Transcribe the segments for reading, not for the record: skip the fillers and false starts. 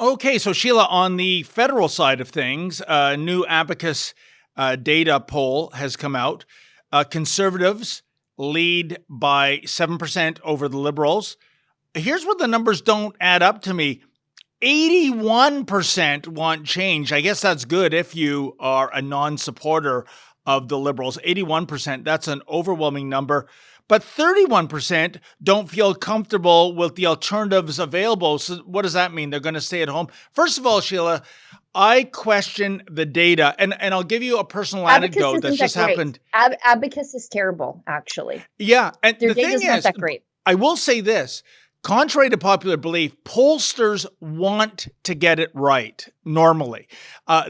Okay, so Sheila, on the federal side of things, a new Abacus data poll has come out. Conservatives lead by 7% over the Liberals. Here's where the numbers don't add up to me. 81% want change. I guess that's good if you are a non-supporter of the Liberals. 81%, that's an overwhelming number. But 31% don't feel comfortable with the alternatives available. So what does that mean? They're going to stay at home? First of all, Sheila, I question the data. And I'll give you a personal anecdote that's just happened. Abacus is terrible, actually. Yeah. And their data's not that great. I will say this. Contrary to popular belief, pollsters want to get it right normally.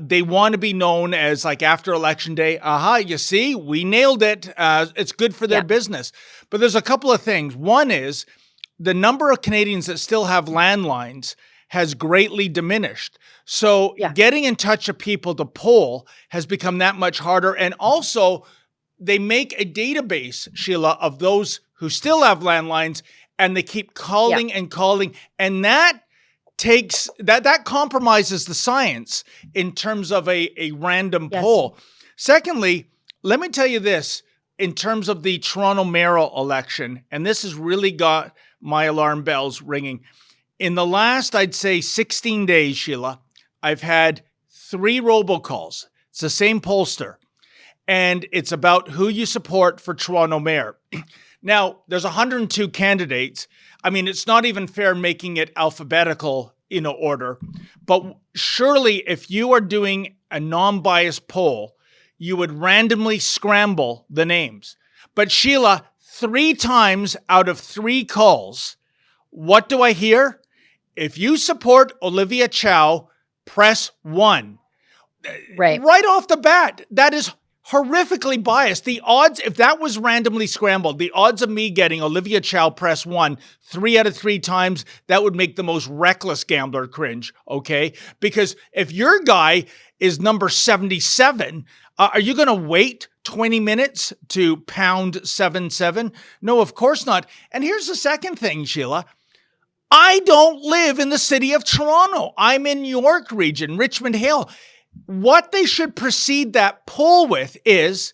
They want to be known as, like, after election day, you see, we nailed it. It's good for their business. But there's a couple of things. One is the number of Canadians that still have landlines has greatly diminished. So getting in touch with people to poll has become that much harder. And also, they make a database, Sheila, of those who still have landlines, and they keep calling and calling. And that takes that compromises the science in terms of a random poll. Secondly, let me tell you this, in terms of the Toronto mayoral election, and this has really got my alarm bells ringing. In the last, I'd say 16 days, Sheila, I've had 3 robocalls. It's the same pollster. And it's about who you support for Toronto mayor. Now, there's 102 candidates. I mean, it's not even fair making it alphabetical, order. But surely if you are doing a non-biased poll, you would randomly scramble the names. But Sheila, 3 times out of 3 calls, what do I hear? If you support Olivia Chow, press 1. Right. Right off the bat, that is horrifically biased. The odds, if that was randomly scrambled, the odds of me getting Olivia Chow press 1 3 out of 3 times, that would make the most reckless gambler cringe, okay? Because if your guy is number 77, are you going to wait 20 minutes to pound 77? No, of course not. And here's the second thing, Sheila. I don't live in the city of Toronto. I'm in York region, Richmond Hill. What they should precede that poll with is,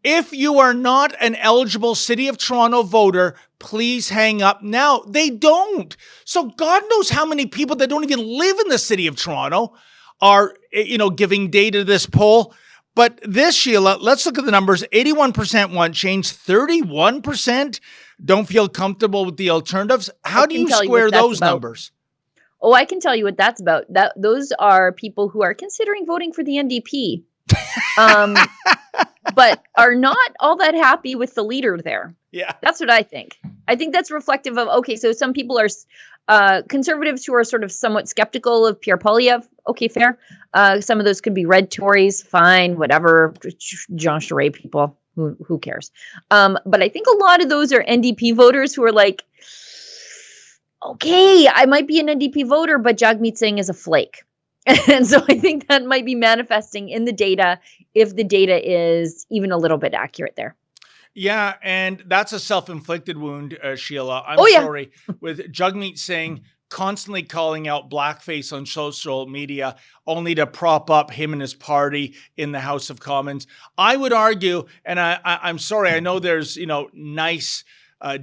if you are not an eligible City of Toronto voter, please hang up now. They don't. So God knows how many people that don't even live in the City of Toronto are, giving data to this poll. But this, Sheila, let's look at the numbers. 81% want change. 31% don't feel comfortable with the alternatives. How do you square those numbers? Oh, I can tell you what that's about. Those are people who are considering voting for the NDP, but are not all that happy with the leader there. Yeah. That's what I think. I think that's reflective of, okay, so some people are conservatives who are sort of somewhat skeptical of Pierre Poilievre. Okay, fair. Some of those could be red Tories, fine, whatever. Jean Charest people, who cares? But I think a lot of those are NDP voters who are like, okay, I might be an NDP voter, but Jagmeet Singh is a flake. And so I think that might be manifesting in the data, if the data is even a little bit accurate there. Yeah, and that's a self-inflicted wound, Sheila. I'm sorry. With Jagmeet Singh constantly calling out blackface on social media, only to prop up him and his party in the House of Commons. I would argue, and I'm sorry, I know there's, nice,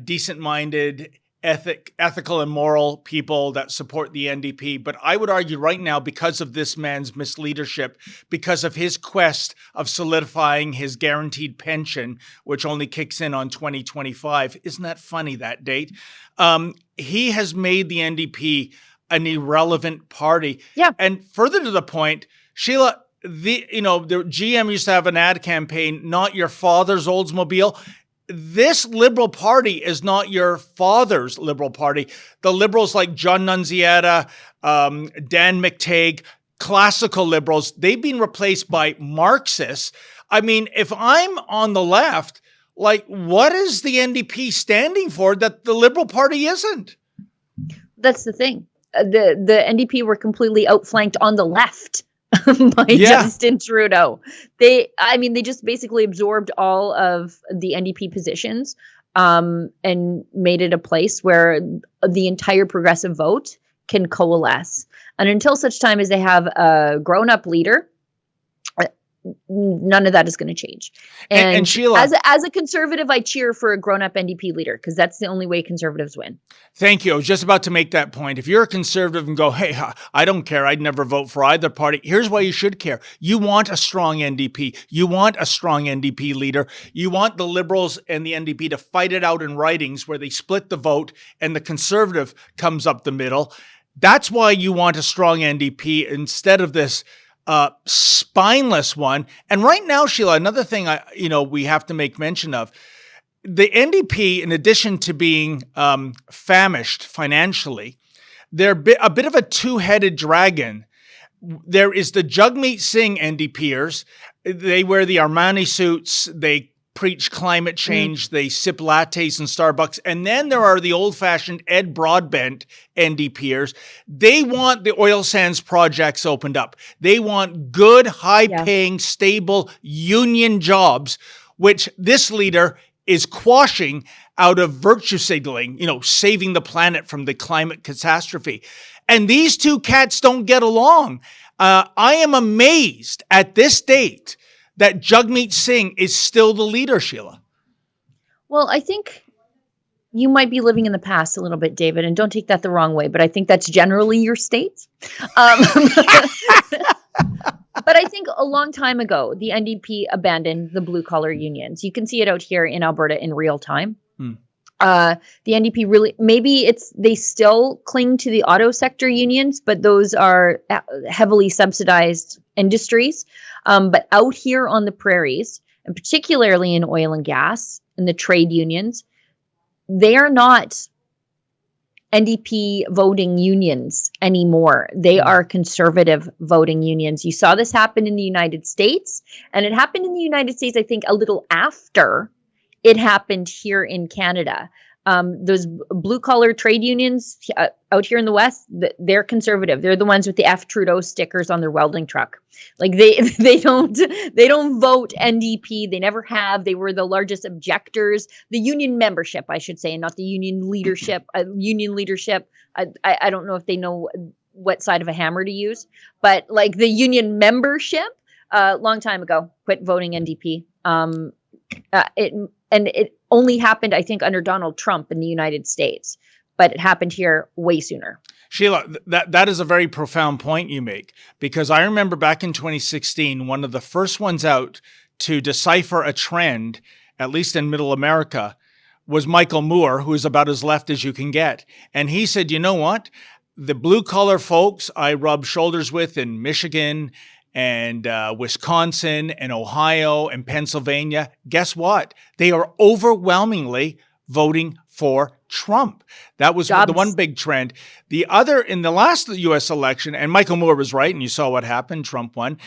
decent-minded, ethical and moral people that support the NDP. But I would argue right now, because of this man's misleadership, because of his quest of solidifying his guaranteed pension, which only kicks in on 2025. Isn't that funny, that date? He has made the NDP an irrelevant party. Yeah. And further to the point, Sheila, the GM used to have an ad campaign, not your father's Oldsmobile. This Liberal Party is not your father's Liberal Party. The Liberals like John Nunziata, Dan McTagg, classical Liberals, they've been replaced by Marxists. I mean, if I'm on the left, like, what is the NDP standing for that the Liberal Party isn't? That's the thing. The NDP were completely outflanked on the left by Justin Trudeau. They just basically absorbed all of the NDP positions and made it a place where the entire progressive vote can coalesce. And until such time as they have a grown-up leader, none of that is going to change. And Sheila, as a conservative, I cheer for a grown-up NDP leader because that's the only way conservatives win. thank you. I was just about to make that point. If you're a conservative and go, hey, I don't care, I'd never vote for either party, here's why you should care. You want a strong NDP. You want a strong NDP leader. You want the Liberals and the NDP to fight it out in ridings where they split the vote and the Conservative comes up the middle. That's why you want a strong NDP instead of this spineless one. And right now, Sheila, another thing we have to make mention of, the NDP, in addition to being famished financially, they're a bit of a two-headed dragon. There is the Jagmeet Singh NDPers. They wear the Armani suits. They preach climate change. They sip lattes in Starbucks. And then there are the old-fashioned Ed Broadbent NDPers. They want the oil sands projects opened up. They want good, high-paying, stable union jobs, which this leader is quashing out of virtue signaling, saving the planet from the climate catastrophe. And these two cats don't get along. I am amazed at this date that Jagmeet Singh is still the leader, Sheila. Well, I think you might be living in the past a little bit, David, and don't take that the wrong way, but I think that's generally your state. But I think a long time ago, the NDP abandoned the blue-collar unions. You can see it out here in Alberta in real time. The NDP really, they still cling to the auto sector unions, but those are heavily subsidized industries. But out here on the prairies, and particularly in oil and gas and the trade unions, they are not NDP voting unions anymore. They are conservative voting unions. You saw this happen in the United States, and it happened in the United States, I think, a little after it happened here in Canada. Those blue-collar trade unions out here in the West, they're conservative. They're the ones with the F Trudeau stickers on their welding truck. Like they don't vote NDP. They never have. They were the largest objectors. The union membership, I should say, and not the union leadership. Union leadership. I don't know if they know what side of a hammer to use, but like the union membership, long time ago, quit voting NDP. It only happened, I think, under Donald Trump in the United States, but it happened here way sooner. Sheila, that is a very profound point you make, because I remember back in 2016, one of the first ones out to decipher a trend, at least in Middle America, was Michael Moore, who is about as left as you can get. And he said, you know what? The blue-collar folks I rub shoulders with in Michigan and Wisconsin and Ohio and Pennsylvania, guess what? They are overwhelmingly voting for Trump. That was the one big trend. The other, in the last U.S. election, and Michael Moore was right, and you saw what happened, Trump won.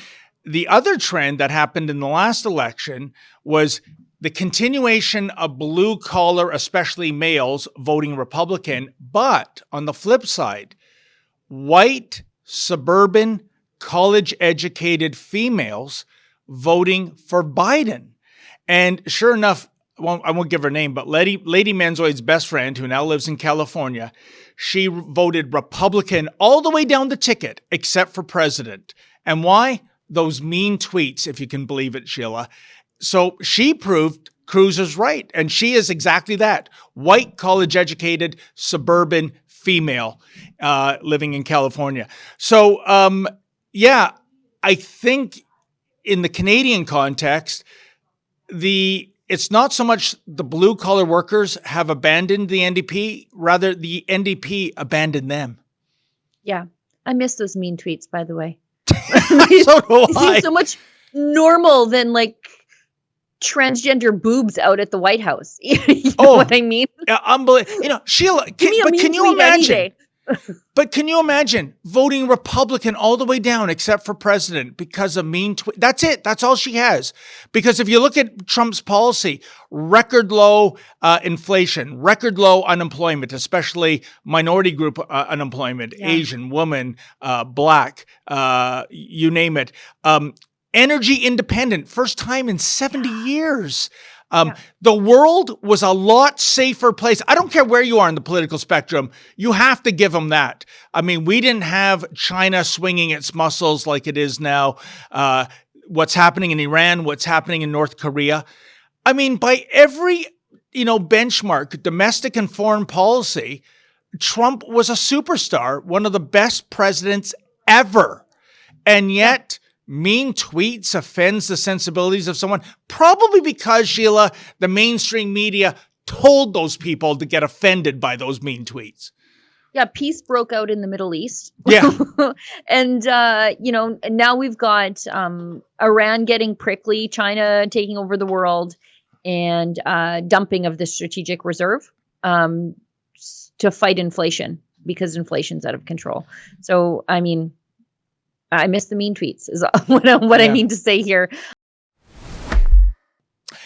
The other trend that happened in the last election was the continuation of blue-collar, especially males, voting Republican. But on the flip side, white, suburban, college-educated females voting for Biden. And sure enough, I won't give her name, but Lady Menzoid's best friend, who now lives in California, she voted Republican all the way down the ticket, except for president. And why? Those mean tweets, if you can believe it, Sheila. So she proved Cruz is right. And she is exactly that. White, college-educated, suburban female living in California. So, I think in the Canadian context, it's not so much the blue-collar workers have abandoned the NDP, rather the NDP abandoned them. Yeah. I miss those mean tweets, by the way. So do It I. seems so much normal than like transgender boobs out at the White House. You know what I mean? Unbelievable. Sheila, can you imagine? But can you imagine voting Republican all the way down except for president because of mean tweets? That's it. That's all she has. Because if you look at Trump's policy, record low inflation, record low unemployment, especially minority group unemployment, Asian, woman, Black, you name it. Energy independent, first time in 70 years. The world was a lot safer place. I don't care where you are in the political spectrum. You have to give them that. I mean, we didn't have China swinging its muscles like it is now. What's happening in Iran, what's happening in North Korea. I mean, by every, benchmark, domestic and foreign policy, Trump was a superstar, one of the best presidents ever. And yet, mean tweets offends the sensibilities of someone, probably because, Sheila, the mainstream media told those people to get offended by those mean tweets. Yeah, peace broke out in the Middle East. Yeah. And, now we've got Iran getting prickly, China taking over the world, and dumping of the strategic reserve to fight inflation because inflation's out of control. So, I mean, I miss the mean tweets is what I mean to say here.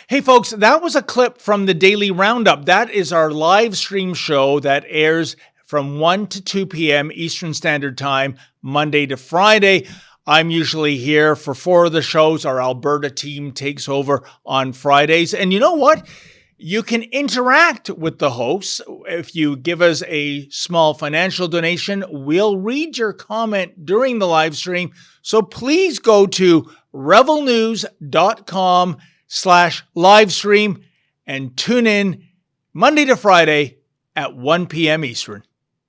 Hey, folks, that was a clip from the Daily Roundup. That is our live stream show that airs from 1 to 2 p.m. Eastern Standard Time, Monday to Friday. I'm usually here for 4 of the shows. Our Alberta team takes over on Fridays. And you know what? You can interact with the hosts. If you give us a small financial donation, we'll read your comment during the live stream. So please go to revelnews.com/livestream and tune in Monday to Friday at 1 p.m. Eastern.